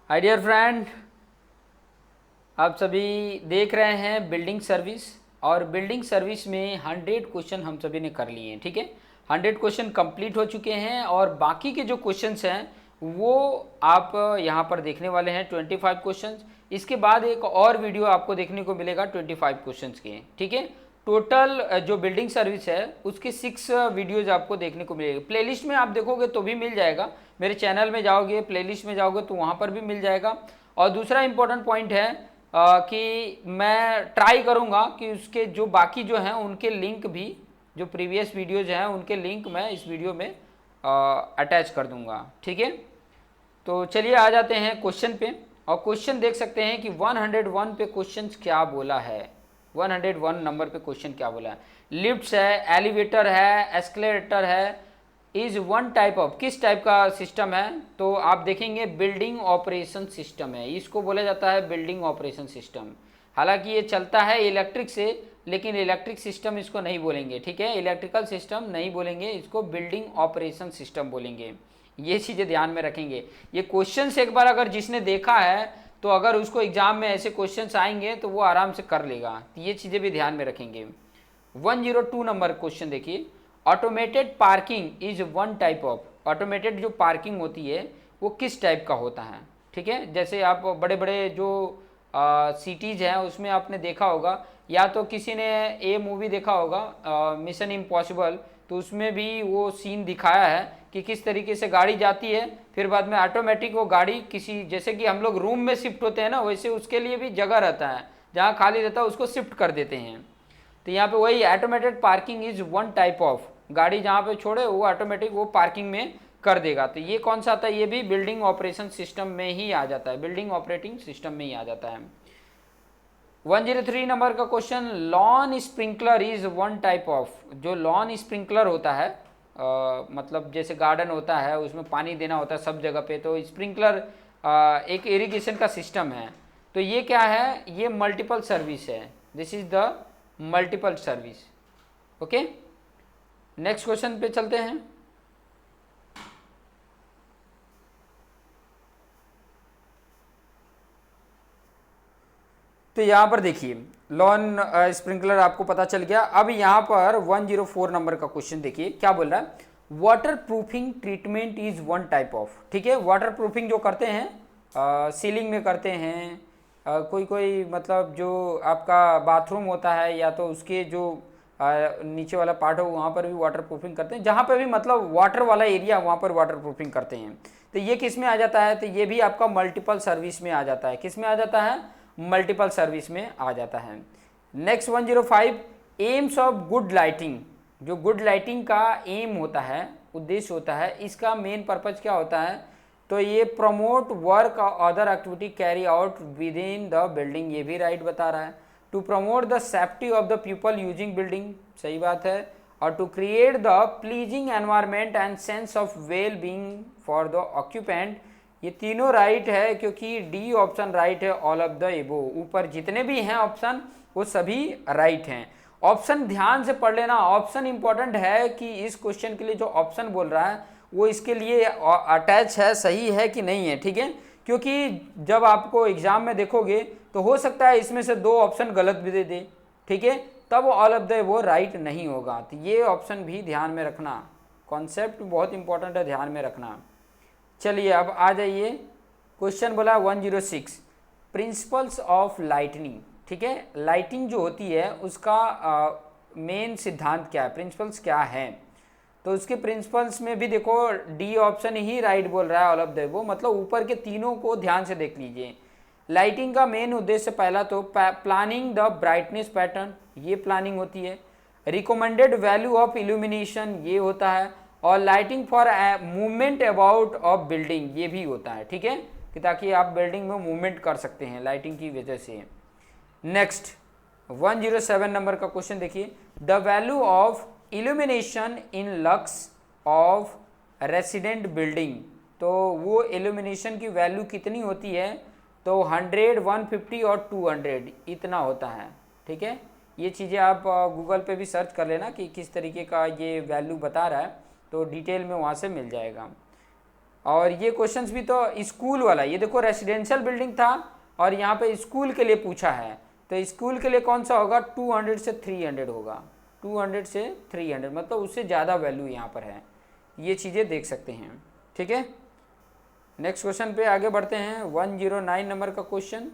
Hi dear friend, आप सभी देख रहे हैं बिल्डिंग सर्विस। और बिल्डिंग सर्विस में 100 क्वेश्चन हम सभी ने कर लिए हैं। ठीक है, 100 क्वेश्चन कंप्लीट हो चुके हैं और बाकी के जो क्वेश्चंस हैं वो आप यहाँ पर देखने वाले हैं 25 क्वेश्चंस। इसके बाद एक और वीडियो आपको देखने को मिलेगा 25 क्वेश्चंस के। ठीक है, टोटल जो बिल्डिंग सर्विस है उसके 6 वीडियोज आपको देखने को मिलेगी। प्लेलिस्ट में आप देखोगे तो भी मिल जाएगा, मेरे चैनल में जाओगे प्लेलिस्ट में जाओगे तो वहाँ पर भी मिल जाएगा। और दूसरा इंपॉर्टेंट पॉइंट है कि मैं ट्राई करूँगा कि उसके जो बाकी जो हैं उनके लिंक भी, जो प्रीवियस वीडियोज हैं उनके लिंक मैं इस वीडियो में अटैच कर दूँगा। ठीक है, तो चलिए आ जाते हैं क्वेश्चन पे। और क्वेश्चन देख सकते हैं कि 101 पे क्वेश्चन क्या बोला है। 101 नंबर पे क्वेश्चन क्या बोला है। लिफ्ट्स है, एलिवेटर है, एस्केलेटर है, इज वन टाइप ऑफ, किस टाइप का सिस्टम है। तो आप देखेंगे बिल्डिंग ऑपरेशन सिस्टम है, इसको बोला जाता है बिल्डिंग ऑपरेशन सिस्टम। हालांकि ये चलता है इलेक्ट्रिक से, लेकिन इलेक्ट्रिक सिस्टम इसको नहीं बोलेंगे। ठीक है, इलेक्ट्रिकल सिस्टम नहीं बोलेंगे, इसको बिल्डिंग ऑपरेशन सिस्टम बोलेंगे। ये चीज़ें ध्यान में रखेंगे। ये क्वेश्चन एक बार अगर जिसने देखा है तो अगर उसको एग्जाम में ऐसे क्वेश्चंस आएंगे तो वो आराम से कर लेगा। तो ये चीज़ें भी ध्यान में रखेंगे। 102 नंबर क्वेश्चन देखिए, automated parking is one type of. Automated जो पार्किंग होती है वो किस टाइप का होता है। ठीक है, जैसे आप बड़े बड़े जो सिटीज़ हैं उसमें आपने देखा होगा, या तो किसी ने ये मूवी देखा होगा मिशन इम्पॉसिबल, तो उसमें भी वो सीन दिखाया है कि किस तरीके से गाड़ी जाती है, फिर बाद में ऑटोमेटिक वो गाड़ी किसी, जैसे कि हम लोग रूम में शिफ्ट होते हैं ना, वैसे उसके लिए भी जगह रहता है, जहाँ खाली रहता है उसको शिफ्ट कर देते हैं। तो यहाँ पे वही automated parking is one type of, गाड़ी जहाँ पे छोड़े वो ऑटोमेटिक वो पार्किंग में कर देगा। तो ये कौन सा आता है, ये भी बिल्डिंग ऑपरेशन सिस्टम में ही आ जाता है, बिल्डिंग ऑपरेटिंग सिस्टम में ही आ जाता है। 103 नंबर का question, lawn sprinkler is one type of. जो लॉन स्प्रिंकलर होता है मतलब जैसे गार्डन होता है उसमें पानी देना होता है सब जगह पे, तो स्प्रिंकलर एक इरिगेशन का सिस्टम है। तो ये क्या है, ये मल्टीपल सर्विस है, this is the multiple service. Okay, next question पे चलते हैं। तो यहाँ पर देखिए लॉन स्प्रिंकलर आपको पता चल गया। अब यहाँ पर 104 नंबर का क्वेश्चन देखिए क्या बोल रहा है, water proofing treatment is one type of. ठीक है, वाटर प्रूफिंग जो करते हैं सीलिंग में करते हैं, कोई कोई मतलब जो आपका बाथरूम होता है या तो उसके जो नीचे वाला पार्ट हो वहाँ पर भी वाटर प्रूफिंग करते हैं, जहाँ पर भी मतलब वाटर वाला एरिया वहाँ पर वाटर प्रूफिंग करते हैं। तो ये किस में आ जाता है, तो ये भी आपका मल्टीपल सर्विस में आ जाता है। किस में आ जाता है, मल्टीपल सर्विस में आ जाता है। Next 105, AIIMS of good lighting. जो गुड लाइटिंग का एम होता है, उद्देश्य होता है, इसका मेन पर्पज क्या होता है, तो ये promote work other activity carry out within the building, ये भी राइट बता रहा है। To promote the safety of the people using building, सही बात है। और to create the pleasing environment and sense of well being for the occupant, ये तीनों राइट है क्योंकि डी ऑप्शन राइट है, ऑल ऑफ द एबो। ऊपर जितने भी हैं ऑप्शन वो सभी राइट हैं। ऑप्शन ध्यान से पढ़ लेना, ऑप्शन इंपॉर्टेंट है कि इस क्वेश्चन के लिए जो ऑप्शन बोल रहा है वो इसके लिए अटैच है, सही है कि नहीं है। ठीक है, क्योंकि जब आपको एग्जाम में देखोगे तो हो सकता है इसमें से 2 ऑप्शन गलत भी दे दे। ठीक है, तब ऑल ऑफ द वो राइट नहीं होगा। तो ये ऑप्शन भी ध्यान में रखना, कॉन्सेप्ट बहुत इंपॉर्टेंट है, ध्यान में रखना। चलिए अब आ जाइए, क्वेश्चन बोला 106, प्रिंसिपल्स ऑफ लाइटनिंग। ठीक है, लाइटिंग जो होती है उसका मेन सिद्धांत क्या है, प्रिंसिपल्स क्या है। तो उसके प्रिंसिपल्स में भी देखो डी ऑप्शन ही राइट बोल रहा है, ऑल ऑफ द वो, मतलब ऊपर के तीनों को ध्यान से देख लीजिए। लाइटिंग का मेन उद्देश्य पहला तो प्लानिंग द ब्राइटनेस पैटर्न, ये प्लानिंग होती है। रिकमेंडेड वैल्यू ऑफ इल्यूमिनेशन, ये होता है। और lighting for movement about of building, ये भी होता है। ठीक है, कि ताकि आप बिल्डिंग में मूवमेंट कर सकते हैं लाइटिंग की वजह से। नेक्स्ट 107 नंबर का क्वेश्चन देखिए, the value of illumination in lux of resident building. तो वो इल्यूमिनेशन की वैल्यू कितनी होती है, तो 100, 150 और 200 इतना होता है। ठीक है, ये चीज़ें आप गूगल पे भी सर्च कर लेना कि किस तरीके का ये वैल्यू बता रहा है, तो डिटेल में वहाँ से मिल जाएगा। और ये क्वेश्चंस भी तो स्कूल वाला, ये देखो रेसिडेंशियल बिल्डिंग था और यहाँ पे स्कूल के लिए पूछा है, तो स्कूल के लिए कौन सा होगा, 200 से 300 होगा, 200 से 300, मतलब उससे ज़्यादा वैल्यू यहाँ पर है। ये चीज़ें देख सकते हैं, ठीक है। नेक्स्ट क्वेश्चन पे आगे बढ़ते हैं। 109 नंबर का क्वेश्चन,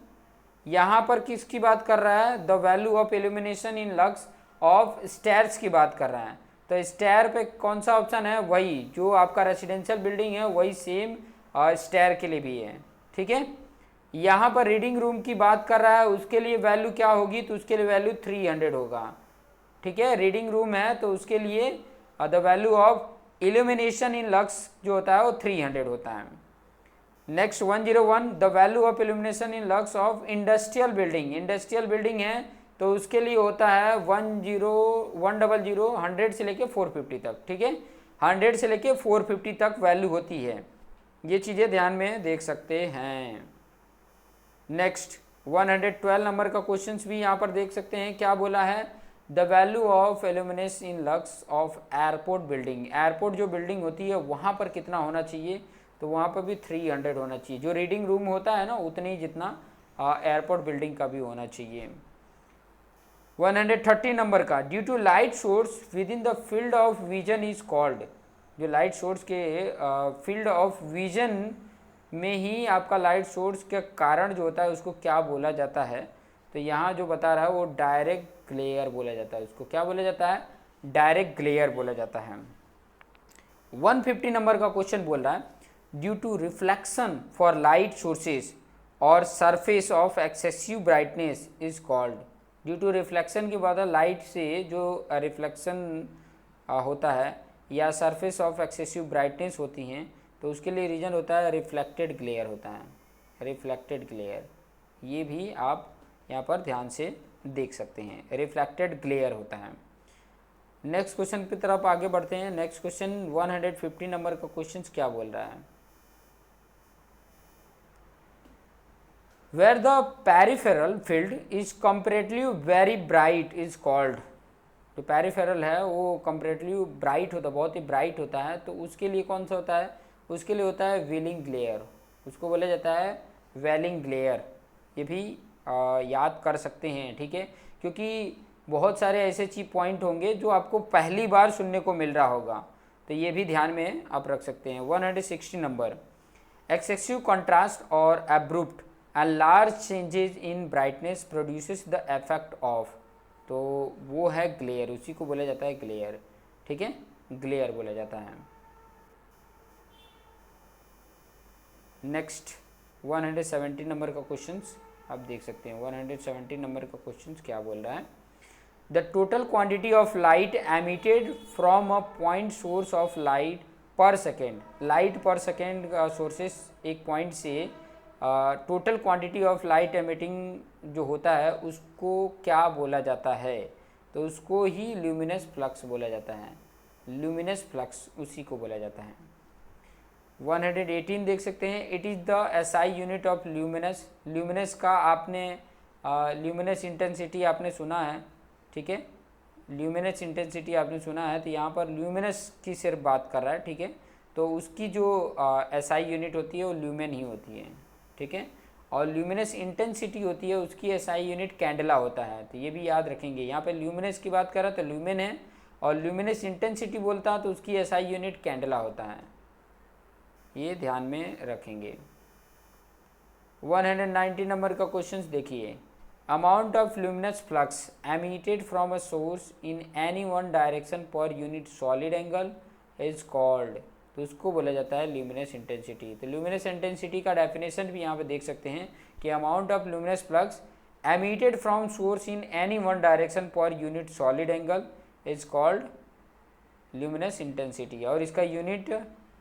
यहाँ पर किसकी बात कर रहा है, the value of illumination in lux of stairs की बात कर रहा है। तो स्टेयर पे कौन सा ऑप्शन है, वही जो आपका रेसिडेंशियल बिल्डिंग है वही सेम स्टेयर के लिए भी है, ठीक है। यहाँ पर रीडिंग रूम की बात कर रहा है, उसके लिए वैल्यू क्या होगी, तो उसके लिए वैल्यू 300 होगा, ठीक है। रीडिंग रूम है तो उसके लिए the value of illumination in lux जो होता है वो 300 होता है। Next 101, the value of illumination in lux of industrial building, industrial building है तो उसके लिए होता है 100 से लेके 450 तक, ठीक है। 100 से लेके 450 तक वैल्यू होती है, ये चीज़ें ध्यान में देख सकते हैं। नेक्स्ट 112 नंबर का क्वेश्चन भी यहाँ पर देख सकते हैं, क्या बोला है, the value of illumination in lux of airport building, airport जो बिल्डिंग होती है वहाँ पर कितना होना चाहिए, तो वहाँ पर भी 300 होना चाहिए। जो रीडिंग रूम होता है ना उतनी ही जितना एयरपोर्ट बिल्डिंग का भी होना चाहिए। 130 नंबर का, due to light source within the field of vision is called, जो लाइट सोर्स के फील्ड ऑफ विजन में ही आपका लाइट सोर्स के कारण जो होता है उसको क्या बोला जाता है, तो यहाँ जो बता रहा है वो डायरेक्ट ग्लेयर बोला जाता है, उसको क्या बोला जाता है, डायरेक्ट ग्लेयर बोला जाता है। 150 नंबर का क्वेश्चन बोल रहा है, due to reflection for light sources or surface of excessive brightness is called, due to reflection की बात है, लाइट से जो रिफ्लेक्शन होता है या सरफेस ऑफ एक्सेसिव ब्राइटनेस होती हैं तो उसके लिए रीजन होता है रिफ्लेक्टेड ग्लेयर होता है, रिफ्लेक्टेड ग्लेयर, ये भी आप यहाँ पर ध्यान से देख सकते हैं, रिफ्लेक्टेड ग्लेयर होता है। नेक्स्ट क्वेश्चन की तरफ आगे बढ़ते हैं। नेक्स्ट क्वेश्चन 150 नंबर का क्वेश्चन क्या बोल रहा है, where the peripheral field is comparatively very bright is called, जो पेरिफेरल है वो कंपेरेटिवली ब्राइट होता है, बहुत ही ब्राइट होता है, तो उसके लिए कौन सा होता है, उसके लिए होता है वेलिंग ग्लेयर, उसको बोला जाता है वेलिंग ग्लेयर, ये भी याद कर सकते हैं, ठीक है, क्योंकि बहुत सारे ऐसे चीज पॉइंट होंगे जो आपको पहली बार सुनने को मिल रहा होगा, तो ये भी ध्यान में आप रख सकते हैं। 160 number, excessive contrast or abrupt and large changes in brightness produces the effect of, तो वो है ग्लेयर, उसी को बोला जाता है ग्लेयर, ठीक है, ग्लेयर बोला जाता है। नेक्स्ट 170 नंबर का क्वेश्चन आप देख सकते हैं। 170 नंबर का क्वेश्चन क्या बोल रहा है, the total quantity of light emitted from a point source of light पर सेकेंड, लाइट पर सेकेंड का सोर्सेस एक पॉइंट से total quantity of light emitting जो होता है उसको क्या बोला जाता है, तो उसको ही ल्यूमिनस फ्लक्स बोला जाता है, ल्यूमिनस फ्लक्स उसी को बोला जाता है। 118 देख सकते हैं, it is the SI unit of luminous, luminous का आपने ल्यूमिनस इंटेंसिटी आपने सुना है, ठीक है, ल्यूमिनस इंटेंसिटी आपने सुना है, तो यहाँ पर ल्यूमिनस की सिर्फ बात कर रहा है, ठीक है, तो उसकी जो एसआई यूनिट होती है वो ल्यूमेन ही होती है, ठीक है, और ल्यूमिनस इंटेंसिटी होती है उसकी एसआई यूनिट कैंडला होता है, तो ये भी याद रखेंगे। यहाँ पे ल्यूमिनस की बात कर रहा तो ल्यूमेन है, और ल्यूमिनस इंटेंसिटी बोलता है तो उसकी एसआई यूनिट कैंडला होता है, ये ध्यान में रखेंगे। 190 नंबर का क्वेश्चन देखिए, amount of luminous flux emitted from a source in any one direction per unit solid angle is called, तो उसको बोला जाता है ल्यूमिनस इंटेंसिटी। तो ल्यूमिनस इंटेंसिटी का डेफिनेशन भी यहाँ पे देख सकते हैं कि amount of luminous flux emitted from source in any one direction per unit solid angle is called luminous intensity, और इसका यूनिट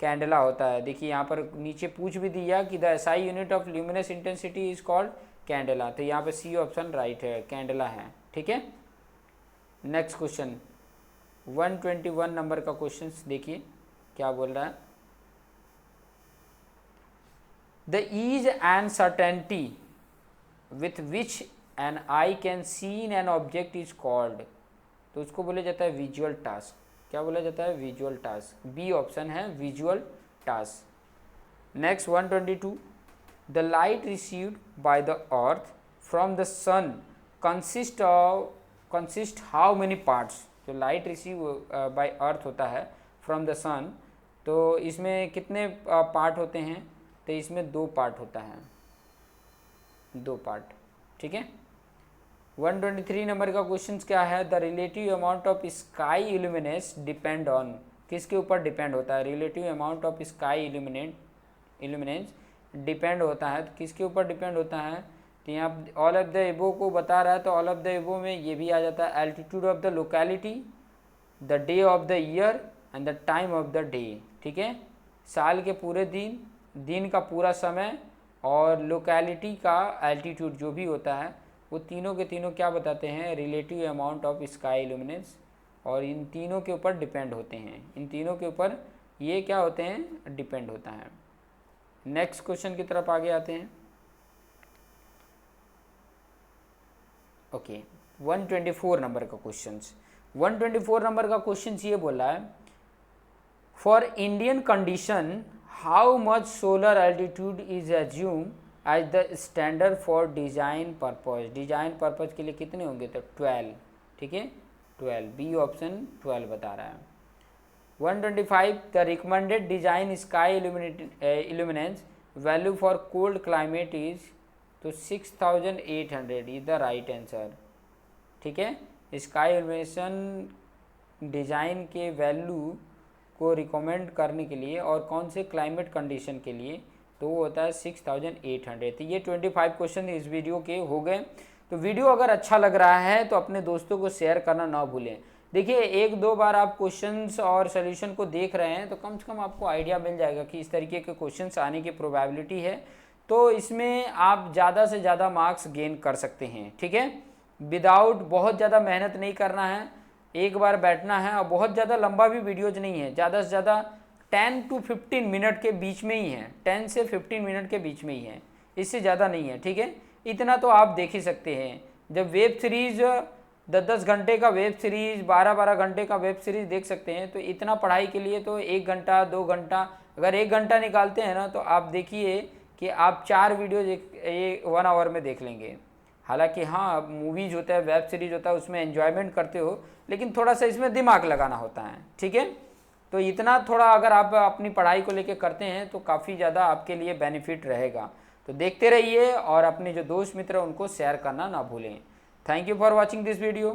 कैंडला होता है। देखिए यहाँ पर नीचे पूछ भी दिया कि the SI unit of luminous intensity is called candela, तो यहाँ पे सी ऑप्शन राइट है, कैंडला है, ठीक है। नेक्स्ट क्वेश्चन 121 नंबर का क्वेश्चन देखिए क्या बोल रहा है, the ease and certainty with which an eye can seen an object is called, तो उसको बोला जाता है विजुअल टास्क, क्या बोला जाता है, विजुअल टास्क, बी ऑप्शन है visual task. Next 122, the light received by the earth from the sun consist how many parts. जो लाइट रिसीव बाय अर्थ होता है फ्रॉम द सन, तो इसमें कितने पार्ट होते हैं? तो इसमें 2 पार्ट होता है, 2 पार्ट, ठीक है। 123 नंबर का क्वेश्चन क्या है? The relative amount of sky illuminance depend on, किसके ऊपर डिपेंड होता है? Relative amount of sky illuminance depend होता है, तो किसके ऊपर डिपेंड होता है? तो यहाँ ऑल ऑफ द एबो को बता रहा है, तो ऑल ऑफ द एबो में ये भी आ जाता है, altitude of the locality, the day of the year and the time of the day, ठीक है। साल के पूरे दिन का पूरा समय और लोकेलिटी का एल्टीट्यूड जो भी होता है, वो तीनों के तीनों क्या बताते हैं? Relative amount of sky illuminance, और इन तीनों के ऊपर डिपेंड होते हैं, इन तीनों के ऊपर ये क्या होते हैं? डिपेंड होता है। नेक्स्ट क्वेश्चन की तरफ आगे आते हैं। ओके, 124 नंबर का क्वेश्चन, 124 नंबर का क्वेश्चन ये बोला है, for Indian condition how much solar altitude is assume as the standard for design purpose. Design purpose के लिए कितने होंगे? तो 12, ठीक है, 12, बी ऑप्शन 12 बता रहा है। 125, the recommended design sky illuminance value for cold climate is, तो 6800 इज द राइट आंसर, ठीक है। स्काई इल्यूमिनेशन डिज़ाइन के वैल्यू को रिकमेंड करने के लिए और कौन से क्लाइमेट कंडीशन के लिए, तो वो होता है 6800। तो ये 25 क्वेश्चन इस वीडियो के हो गए। तो वीडियो अगर अच्छा लग रहा है तो अपने दोस्तों को शेयर करना ना भूलें। देखिए, 1-2 बार आप क्वेश्चंस और सॉल्यूशन को देख रहे हैं तो कम से कम आपको आइडिया मिल जाएगा कि इस तरीके के क्वेश्चंस आने की प्रोबेबिलिटी है, तो इसमें आप ज़्यादा से ज़्यादा मार्क्स गेन कर सकते हैं, ठीक है। विदाउट बहुत ज़्यादा मेहनत नहीं करना है, एक बार बैठना है, और बहुत ज़्यादा लंबा भी वीडियोज नहीं है, ज़्यादा से ज़्यादा 10 to 15 मिनट के बीच में ही है, 10 से 15 मिनट के बीच में ही है, इससे ज़्यादा नहीं है, ठीक है। इतना तो आप देख ही सकते हैं। जब वेब सीरीज़ 10-10 घंटे का वेब सीरीज़, 12-12 घंटे का वेब सीरीज़ देख सकते हैं, तो इतना पढ़ाई के लिए तो 1 घंटा 2 घंटा, अगर 1 घंटा निकालते हैं ना, तो आप देखिए कि आप 4 वीडियोज 1 आवर में देख लेंगे। हालांकि हाँ, मूवीज़ होता है, वेब सीरीज़ होता है, उसमें एन्जॉयमेंट करते हो, लेकिन थोड़ा सा इसमें दिमाग लगाना होता है, ठीक है। तो इतना थोड़ा अगर आप अपनी पढ़ाई को लेकर करते हैं तो काफ़ी ज़्यादा आपके लिए बेनिफिट रहेगा। तो देखते रहिए और अपने जो दोस्त मित्र हैं उनको शेयर करना ना भूलें। Thank you for watching this video.